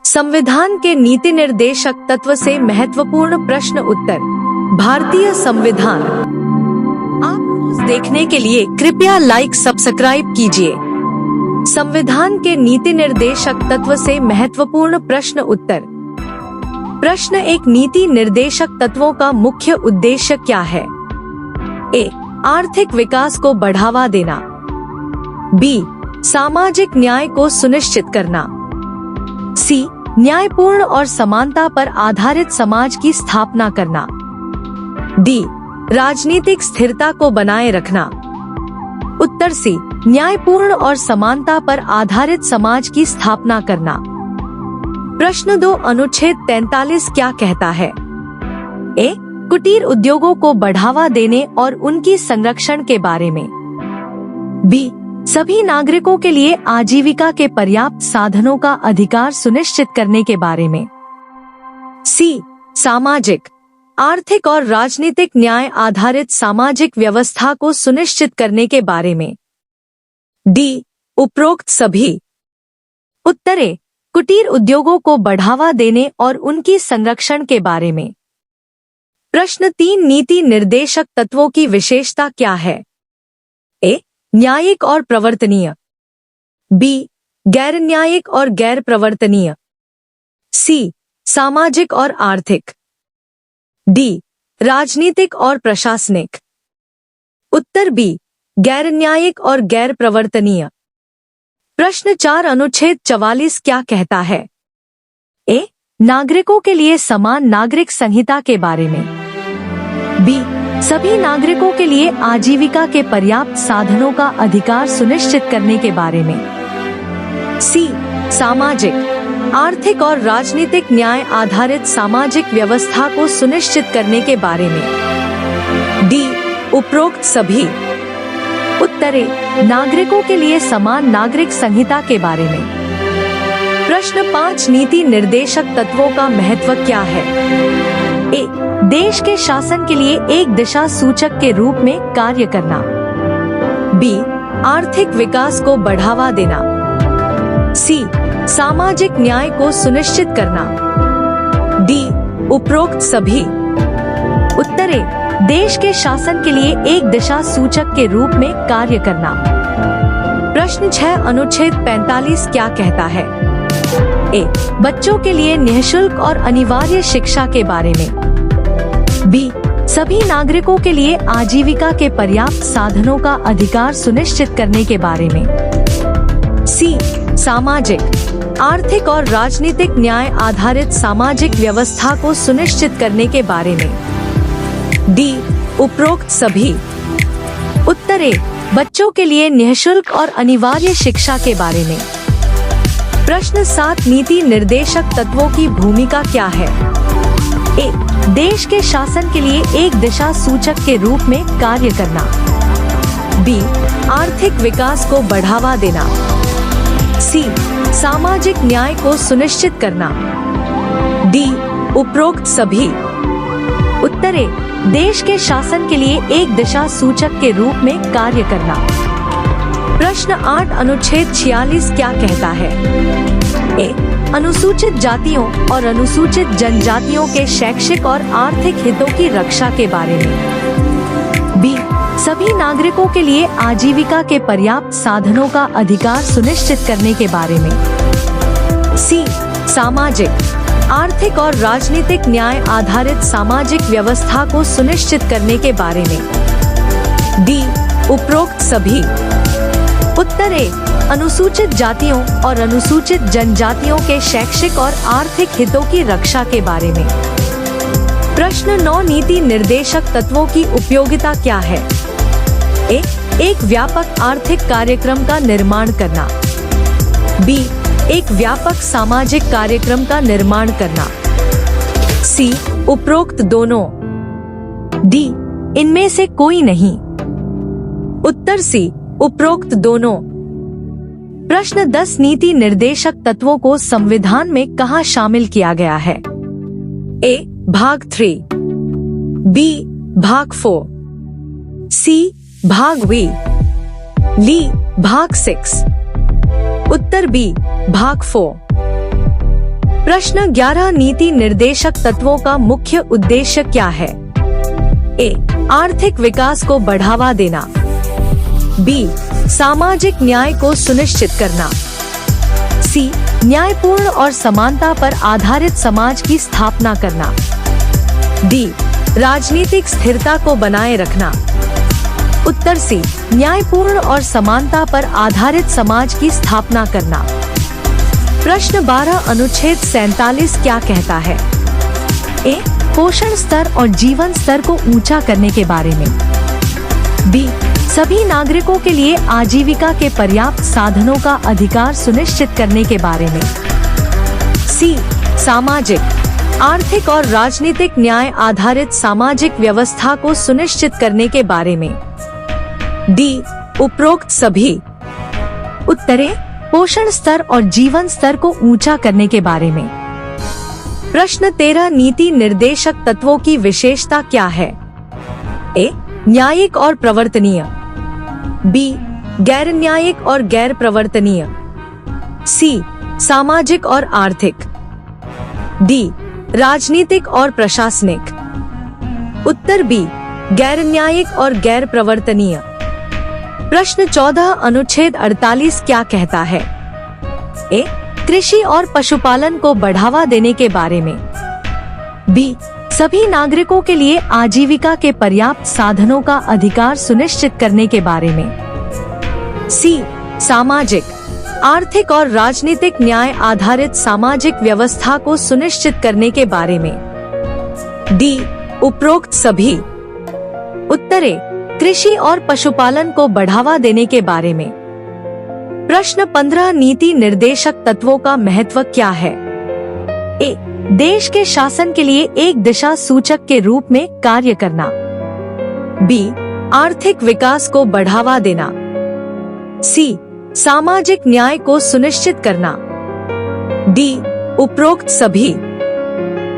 संविधान के नीति निर्देशक तत्व से महत्वपूर्ण प्रश्न उत्तर। भारतीय संविधान। आप रोज देखने के लिए कृपया लाइक सब्सक्राइब कीजिए। संविधान के नीति निर्देशक तत्व से महत्वपूर्ण प्रश्न उत्तर। प्रश्न एक, नीति निर्देशक तत्वों का मुख्य उद्देश्य क्या है? ए. आर्थिक विकास को बढ़ावा देना। बी. सामाजिक न्याय को सुनिश्चित करना। सी. न्यायपूर्ण और समानता पर आधारित समाज की स्थापना करना। डी. राजनीतिक स्थिरता को बनाए रखना। उत्तर सी. न्यायपूर्ण और समानता पर आधारित समाज की स्थापना करना। प्रश्न 2, अनुच्छेद 43 क्या कहता है? ए. कुटीर उद्योगों को बढ़ावा देने और उनकी संरक्षण के बारे में। बी. सभी नागरिकों के लिए आजीविका के पर्याप्त साधनों का अधिकार सुनिश्चित करने के बारे में। सी. सामाजिक, आर्थिक और राजनीतिक न्याय आधारित सामाजिक व्यवस्था को सुनिश्चित करने के बारे में। डी. उपरोक्त सभी। उत्तर ए. कुटीर उद्योगों को बढ़ावा देने और उनकी संरक्षण के बारे में। प्रश्न 3, नीति निर्देशक तत्वों की विशेषता क्या है? ए. न्यायिक और प्रवर्तनीय। बी. गैर न्यायिक और गैर प्रवर्तनीय। सी. सामाजिक और आर्थिक। डी. राजनीतिक और प्रशासनिक। उत्तर बी. गैर न्यायिक और गैर प्रवर्तनीय। प्रश्न 4, अनुच्छेद 44 क्या कहता है? ए. नागरिकों के लिए समान नागरिक संहिता के बारे में। बी. सभी नागरिकों के लिए आजीविका के पर्याप्त साधनों का अधिकार सुनिश्चित करने के बारे में। सी. सामाजिक, आर्थिक और राजनीतिक न्याय आधारित सामाजिक व्यवस्था को सुनिश्चित करने के बारे में। डी. उपरोक्त सभी। उत्तर ए. नागरिकों के लिए समान नागरिक संहिता के बारे में। प्रश्न 5, नीति निर्देशक तत्वों का महत्व क्या है? ए. देश के शासन के लिए एक दिशा सूचक के रूप में कार्य करना। बी. आर्थिक विकास को बढ़ावा देना। सी. सामाजिक न्याय को सुनिश्चित करना। डी. उपरोक्त सभी। उत्तर ए. देश के शासन के लिए एक दिशा सूचक के रूप में कार्य करना। प्रश्न 6, अनुच्छेद 45 क्या कहता है? ए. बच्चों के लिए निःशुल्क और अनिवार्य शिक्षा के बारे में। बी. सभी नागरिकों के लिए आजीविका के पर्याप्त साधनों का अधिकार सुनिश्चित करने के बारे में। सी. सामाजिक, आर्थिक और राजनीतिक न्याय आधारित सामाजिक व्यवस्था को सुनिश्चित करने के बारे में। डी. उपरोक्त सभी। उत्तर ए. बच्चों के लिए निःशुल्क और अनिवार्य शिक्षा के बारे में। प्रश्न 7, नीति निर्देशक तत्वों की भूमिका क्या है? ए. देश के शासन के लिए एक दिशा सूचक के रूप में कार्य करना। बी. आर्थिक विकास को बढ़ावा देना। सी. सामाजिक न्याय को सुनिश्चित करना। डी. उपरोक्त सभी। उत्तर ए. देश के शासन के लिए एक दिशा सूचक के रूप में कार्य करना। प्रश्न 8, अनुच्छेद 46 क्या कहता है? ए. अनुसूचित जातियों और अनुसूचित जनजातियों के शैक्षिक और आर्थिक हितों की रक्षा के बारे में। बी. सभी नागरिकों के लिए आजीविका के पर्याप्त साधनों का अधिकार सुनिश्चित करने के बारे में। सी. सामाजिक, आर्थिक और राजनीतिक न्याय आधारित सामाजिक व्यवस्था को सुनिश्चित करने के बारे में। डी. उपरोक्त सभी। उत्तर ए. अनुसूचित जातियों और अनुसूचित जनजातियों के शैक्षिक और आर्थिक हितों की रक्षा के बारे में। प्रश्न 9, नीति निर्देशक तत्वों की उपयोगिता क्या है? ए. एक व्यापक आर्थिक कार्यक्रम का निर्माण करना। बी. एक व्यापक सामाजिक कार्यक्रम का निर्माण करना। सी. उपरोक्त दोनों। डी. इनमें से कोई नहीं। उत्तर सी. उपरोक्त दोनों। प्रश्न 10, नीति निर्देशक तत्वों को संविधान में कहाँ शामिल किया गया है? ए. भाग 3। बी. भाग 4। सी. भाग वी। ली. भाग 6। उत्तर बी. भाग 4। प्रश्न 11 नीति निर्देशक तत्वों का मुख्य उद्देश्य क्या है? ए. आर्थिक विकास को बढ़ावा देना। बी. सामाजिक न्याय को सुनिश्चित करना। सी. न्यायपूर्ण और समानता पर आधारित समाज की स्थापना करना। डी. राजनीतिक स्थिरता को बनाए रखना। उत्तर सी. न्यायपूर्ण और समानता पर आधारित समाज की स्थापना करना। प्रश्न 12 अनुच्छेद 47 क्या कहता है? ए. पोषण स्तर और जीवन स्तर को ऊंचा करने के बारे में। बी. सभी नागरिकों के लिए आजीविका के पर्याप्त साधनों का अधिकार सुनिश्चित करने के बारे में। सी. सामाजिक, आर्थिक और राजनीतिक न्याय आधारित सामाजिक व्यवस्था को सुनिश्चित करने के बारे में। डी. उपरोक्त सभी। उत्तरे पोषण स्तर और जीवन स्तर को ऊंचा करने के बारे में। प्रश्न 13 नीति निर्देशक तत्वों की विशेषता क्या है? ए. न्यायिक और प्रवर्तनीय। बी. गैर न्यायिक और गैर प्रवर्तनीय। सी. सामाजिक और आर्थिक। डी. राजनीतिक और प्रशासनिक। उत्तर बी. गैर न्यायिक और गैर प्रवर्तनीय। प्रश्न 14 अनुच्छेद 48 क्या कहता है? ए. कृषि और पशुपालन को बढ़ावा देने के बारे में। बी. सभी नागरिकों के लिए आजीविका के पर्याप्त साधनों का अधिकार सुनिश्चित करने के बारे में। सी. सामाजिक, आर्थिक और राजनीतिक न्याय आधारित सामाजिक व्यवस्था को सुनिश्चित करने के बारे में। डी. उपरोक्त सभी। उत्तरे कृषि और पशुपालन को बढ़ावा देने के बारे में। प्रश्न 15 नीति निर्देशक तत्वों का महत्व क्या है? ए. देश के शासन के लिए एक दिशा सूचक के रूप में कार्य करना। बी. आर्थिक विकास को बढ़ावा देना। सी. सामाजिक न्याय को सुनिश्चित करना। डी. उपरोक्त सभी।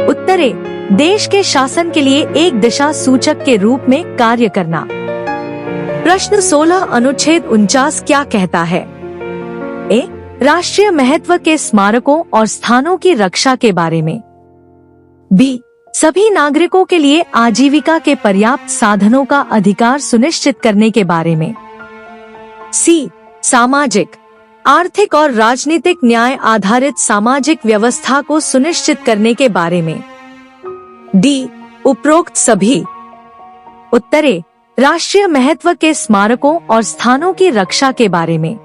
उत्तरे देश के शासन के लिए एक दिशा सूचक के रूप में कार्य करना। प्रश्न 16 अनुच्छेद 49 क्या कहता है? ए. राष्ट्रीय महत्व के स्मारकों और स्थानों की रक्षा के बारे में। बी. सभी नागरिकों के लिए आजीविका के पर्याप्त साधनों का अधिकार सुनिश्चित करने के बारे में। सी. सामाजिक, आर्थिक और राजनीतिक न्याय आधारित सामाजिक व्यवस्था को सुनिश्चित करने के बारे में। डी. उपरोक्त सभी। उत्तरे राष्ट्रीय महत्व के स्मारकों और स्थानों की रक्षा के बारे में।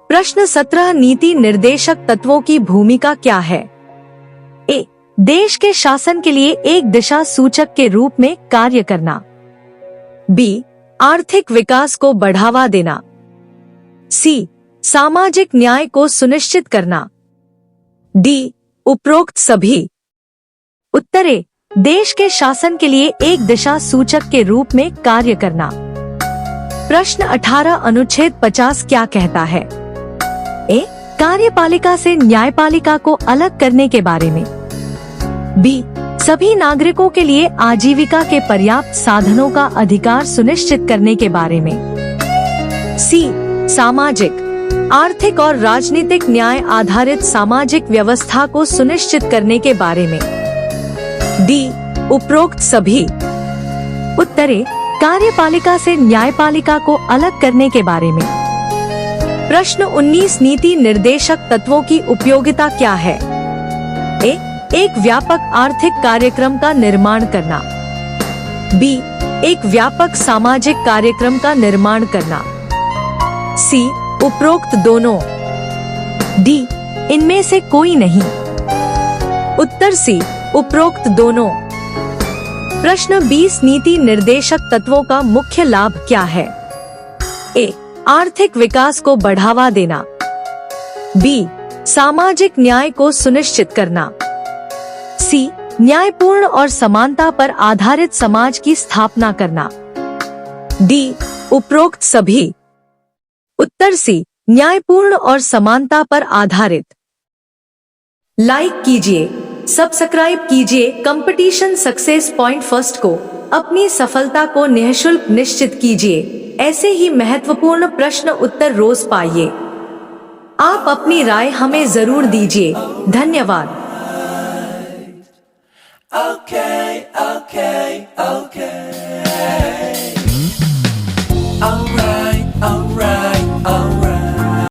प्रश्न 17 नीति निर्देशक तत्वों की भूमिका क्या है? ए. देश के शासन के लिए एक दिशा सूचक के रूप में कार्य करना। बी. आर्थिक विकास को बढ़ावा देना। सी. सामाजिक न्याय को सुनिश्चित करना। डी. उपरोक्त सभी। उत्तरे देश के शासन के लिए एक दिशा सूचक के रूप में कार्य करना। प्रश्न 18 अनुच्छेद 50 क्या कहता है? ए. कार्यपालिका से न्यायपालिका को अलग करने के बारे में। बी. सभी नागरिकों के लिए आजीविका के पर्याप्त साधनों का अधिकार सुनिश्चित करने के बारे में। सी. सामाजिक, आर्थिक और राजनीतिक न्याय आधारित सामाजिक व्यवस्था को सुनिश्चित करने के बारे में। डी. उपरोक्त सभी। उत्तरे कार्यपालिका से न्यायपालिका को अलग करने के बारे में। प्रश्न 19 नीति निर्देशक तत्वों की उपयोगिता क्या है? ए. एक व्यापक आर्थिक कार्यक्रम का निर्माण करना। बी. एक व्यापक सामाजिक कार्यक्रम का निर्माण करना। सी. उपरोक्त दोनों। डी. इनमें से कोई नहीं। उत्तर सी. उपरोक्त दोनों। प्रश्न 20 नीति निर्देशक तत्वों का मुख्य लाभ क्या है? ए. आर्थिक विकास को बढ़ावा देना। बी. सामाजिक न्याय को सुनिश्चित करना। सी. न्यायपूर्ण और समानता पर आधारित समाज की स्थापना करना। डी. उपरोक्त सभी। उत्तर सी. न्यायपूर्ण और समानता पर आधारित। लाइक कीजिए, सब्सक्राइब कीजिए कंपटीशन सक्सेस पॉइंट फर्स्ट को। अपनी सफलता को निःशुल्क निश्चित कीजिए। ऐसे ही महत्वपूर्ण प्रश्न उत्तर रोज पाइए। आप अपनी राय हमें जरूर दीजिए। धन्यवाद। Okay.